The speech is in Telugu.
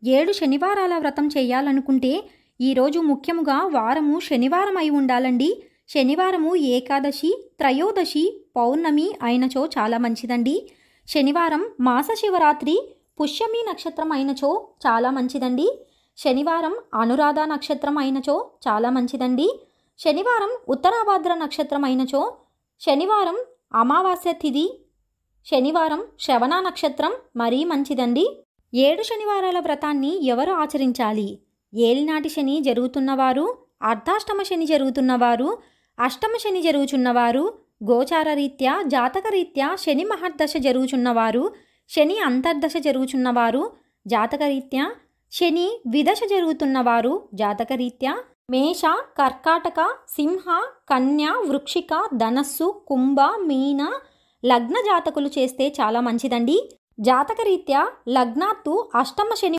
7 శనివారాల వ్రతం చేయాలనుకుంటే ఈరోజు ముఖ్యముగా వారము శనివారం అయి ఉండాలండి. శనివారము ఏకాదశి, త్రయోదశి, పౌర్ణమి అయినచో చాలా మంచిదండి. శనివారం మాస శివరాత్రి పుష్యమి నక్షత్రం అయినచో చాలా మంచిదండి. శనివారం అనురాధ నక్షత్రం అయినచో చాలా మంచిదండి. శనివారం ఉత్తరాభాద్ర నక్షత్రం అయినచో, శనివారం అమావాస్య తిథి, శనివారం శ్రవణ నక్షత్రం మరీ మంచిదండి. 7 శనివారాల వ్రతాన్ని ఎవరు ఆచరించాలి? ఏలినాటి శని జరుగుతున్నవారు, అర్ధాష్టమ శని జరుగుతున్నవారు, అష్టమ శని జరుగుచున్నవారు, గోచార రీత్యా జాతకరీత్యా శని మహర్దశ జరుగుచున్నవారు, శని అంతర్దశ జరుగుచున్నవారు, జాతకరీత్యా శని విదశ జరుగుతున్నవారు, జాతకరీత్యా మేష, కర్కాటక, సింహ, కన్య, వృక్షిక, ధనస్సు, కుంభ, మీన లగ్న జాతకులు చేస్తే చాలా మంచిదండి. జాతకరీత్యా లగ్నాత్తు అష్టమ శని